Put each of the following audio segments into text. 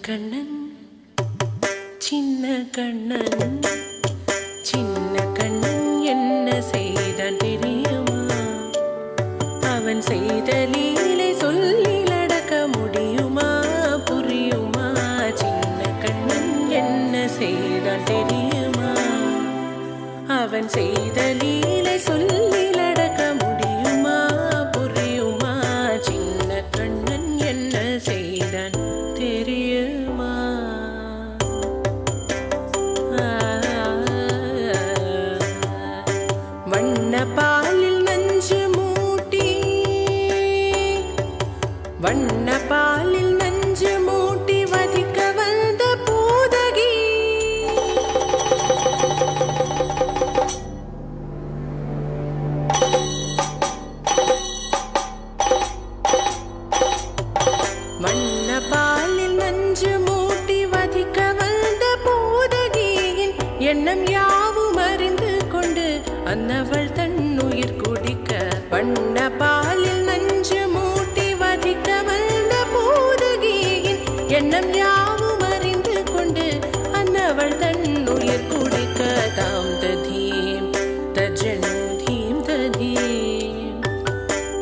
கண்ணன் சின்ன கண்ணன் சின்ன கண்ணன் என்ன செய்தான் தெரியுமா? அவன் செய்த லீலை சொல்லி நடக்க முடியுமா? புரியுமா? சின்ன கண்ணன் என்ன செய்தான் தெரியுமா? அவன் செய்த லீலை சொல்லி நடக்க முடியுமா? புரியுமா? சின்ன கண்ணன் என்ன செய்தான் தெரியுமா? வண்ண பாலில் நஞ்சு மூட்டி வண்ண பாலில் நஞ்சு மூட்டி வதிக்க வந்த பூதகி வண்ண பாலில் நஞ்சு மூட்டி வதிக்க வந்த பூதகியின் எண்ணம் யாவும் அறிந்து கொண்டு அன்னவள் தன்னுயிர் குடிக்க வண்ண பாலில் நஞ்சு மூட்டி வதிக்க வந்த பூதகியின் எண்ணம் யாவும் அறிந்து கொண்டு அன்னவள் தன்னுயிர் குடிக்க தாம் ததீம் தஜனு தீம் ததீம்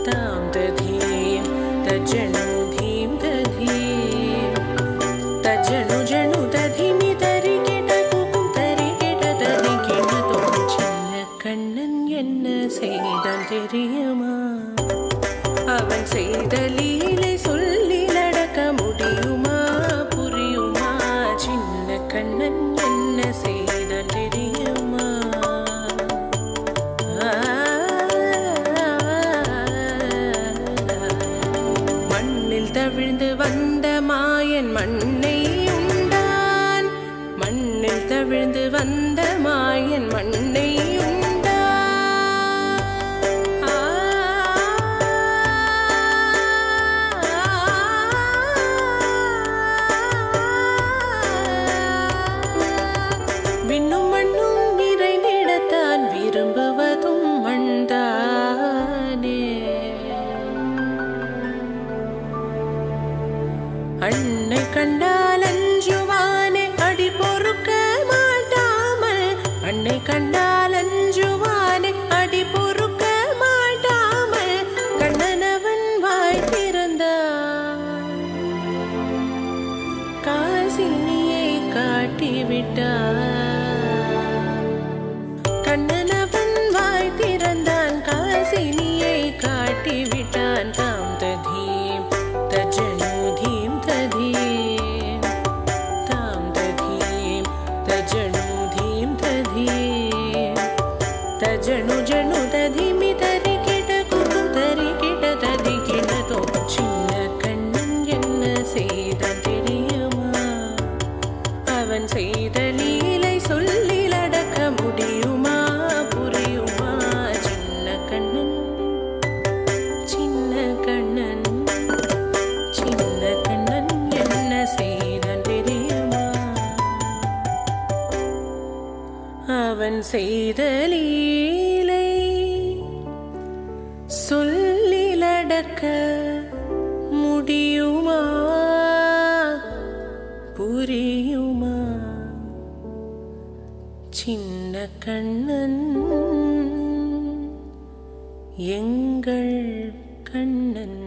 தாம் ததீம் தஜனு தீம் ததீம் தஜனு ஜனு ததீமி தரி கெட்ட குக்கும் தரி கெட்ட தரி கெட்ட தோம் சின்ன கண்ணன் என்ன செய்தான் தெரியுமா? அவன் செய்த லீலை சொல்லி நடக்க முடியுமா? புரியுமா? சின்ன கண்ணன் என்ன செய்தான் தெரியுமா? மண்ணில் தவிழ்ந்து வந்த மாயன் மண்ணை உண்டான் மண்ணில் தவிழ்ந்து வந்த மாயன் மண்ணை விண்ணும் மண்ணும் நிறைந்திடத்தான் விரும்புவதும் மண்தானே. அன்னை கண்டால் அஞ்சுவானே அடி பொறுக்க மாட்டாமல் அன்னை கண்டால் அஞ்சுவானே அடி பொறுக்க மாட்டாமல் கண்ணனவன் வாய் திறந்தான் காசினியை காட்டிவிட்டான். கண்ணனவன் வாய் திறந்தான் காசினியை காட்டிவிட்டான். தாம் ததீம் தஜனு தீம் ததீம் தாம் ததீம் தஜனு தீம் ததீம் தஜனு ஜனு ததீமி தரி கெட்ட குக்கும் தரி கெட்ட தரி கெட்ட தோம் சின்ன கண்ணன் என்ன செய்தான் தெரியுமா? அவன் செய்த லீலை சொல்லி நடக்க முடியுமா? புரியுமா? சின்ன கண்ணன் சின்ன கண்ணன் சின்ன கண்ணன் என்ன செய்தான் தெரியுமா? அவன் செய்த லீலை சொல்லி நடக்க முடியுமா? புரியுமா? சின்ன கண்ணன் எங்கள் கண்ணன்.